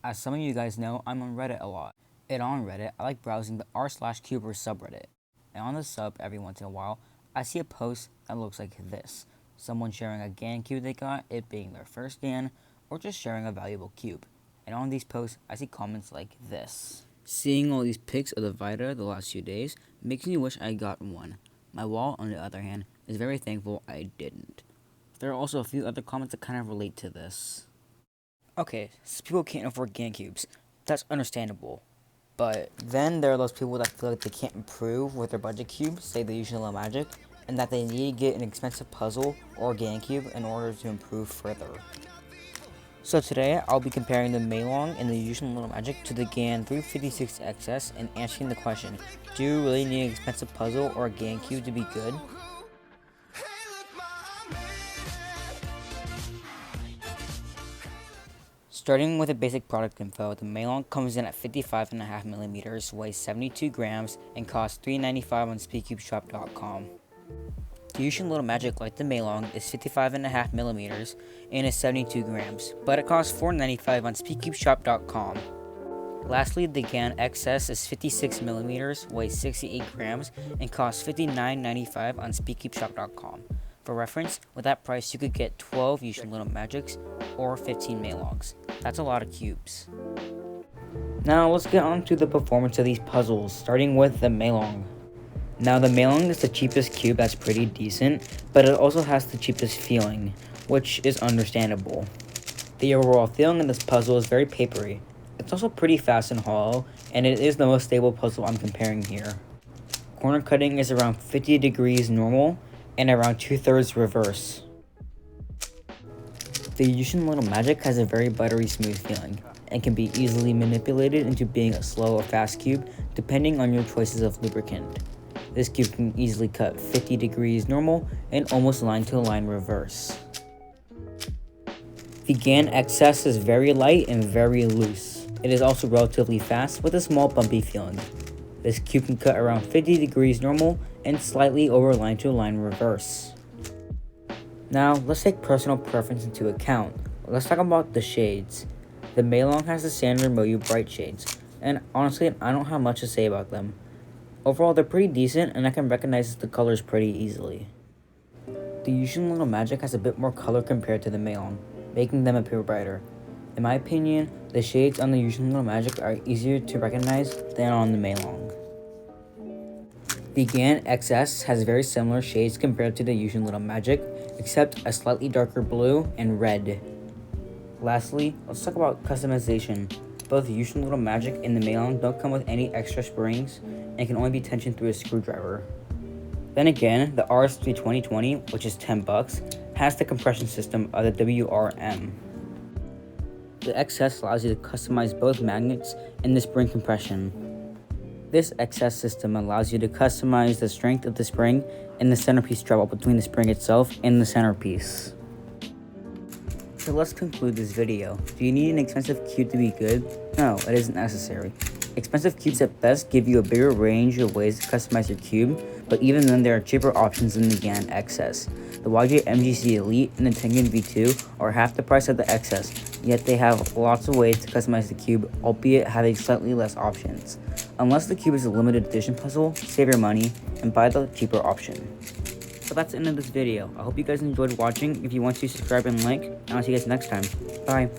As some of you guys know, I'm on Reddit a lot. And on Reddit, I like browsing the r/Cubers subreddit. And on the sub, every once in a while, I see a post that looks like this. Someone sharing a GAN cube they got, it being their first GAN, or just sharing a valuable cube. And on these posts, I see comments like this. Seeing all these pics of the Vita the last few days makes me wish I got one. My wall, on the other hand, is very thankful I didn't. There are also a few other comments that kind of relate to this. Okay, so people can't afford GAN cubes. That's understandable. But then there are those people that feel like they can't improve with their budget cubes, say they use Little Magic, and that they need to get an expensive puzzle or GAN cube in order to improve further. So today, I'll be comparing the Meilong and the Yushin Little Magic to the GAN 356XS and answering the question, do you really need an expensive puzzle or a GAN cube to be good? Starting with the basic product info, the Meilong comes in at 55.5mm, weighs 72 grams, and costs $3.95 on speedcubeshop.com. The Yushin Little Magic, like the Meilong, is 55.5mm and is 72 grams, but it costs $4.95 on speedcubeshop.com. Lastly, the GAN XS is 56mm, weighs 68 grams, and costs $59.95 on speedcubeshop.com. For reference, with that price, you could get 12 Yushin Little Magics or 15 Meilongs. That's a lot of cubes. Now let's get on to the performance of these puzzles, starting with the Meilong. Now the Meilong is the cheapest cube that's pretty decent, but it also has the cheapest feeling, which is understandable. The overall feeling of this puzzle is very papery. It's also pretty fast and hollow, and it is the most stable puzzle I'm comparing here. Corner cutting is around 50 degrees normal, and around 2/3 reverse. The Yushin Little Magic has a very buttery smooth feeling, and can be easily manipulated into being a slow or fast cube depending on your choices of lubricant. This cube can easily cut 50 degrees normal and almost line to line reverse. The GAN XS is very light and very loose. It is also relatively fast with a small bumpy feeling. This cube can cut around 50 degrees normal and slightly over line to line reverse. Now, let's take personal preference into account. Let's talk about the shades. The Meilong has the standard Moyu Bright shades, and honestly, I don't have much to say about them. Overall, they're pretty decent, and I can recognize the colors pretty easily. The Yushin Little Magic has a bit more color compared to the Meilong, making them appear brighter. In my opinion, the shades on the Yushin Little Magic are easier to recognize than on the Meilong. The GAN XS has very similar shades compared to the Yushin Little Magic, except a slightly darker blue and red. Lastly, let's talk about customization. Both the Yushin Little Magic and the Meilong don't come with any extra springs and can only be tensioned through a screwdriver. Then again, the RS3 2020, which is $10, has the compression system of the WRM. The XS allows you to customize both magnets and the spring compression. This XS system allows you to customize the strength of the spring and the centerpiece travel between the spring itself and the centerpiece. So let's conclude this video. Do you need an expensive cube to be good? No, it isn't necessary. Expensive cubes at best give you a bigger range of ways to customize your cube, but even then there are cheaper options than the GAN XS. The YJ MGC Elite and the Tengen V2 are half the price of the XS, yet they have lots of ways to customize the cube, albeit having slightly less options. Unless the cube is a limited edition puzzle, save your money and buy the cheaper option. So that's the end of this video. I hope you guys enjoyed watching. If you want to, subscribe and like, and I'll see you guys next time. Bye.